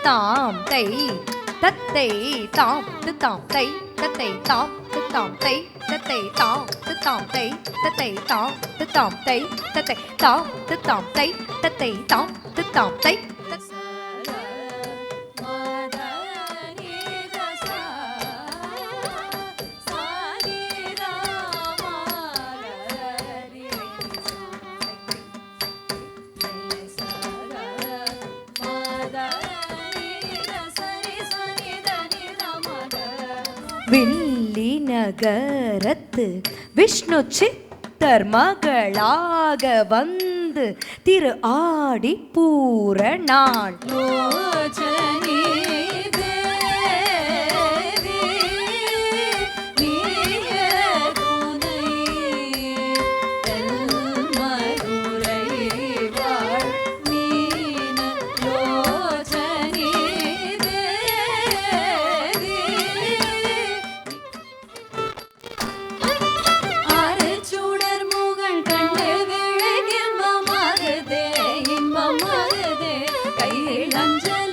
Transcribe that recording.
தாம் தை தத்தை தாம் தாம் தை தத்தை தாம் தாம் தை தத்தை தாம் தாம் தை தத்தை தாம் தாம் தை தத்தை தாம் தாம் தை தத்தை தாம் தாம் தை வில்லி நகரத்து விஷ்ணு சித்தர் மகளாக வந்து திரு ஆடி பூரணாள் கையில் அஞ்சல்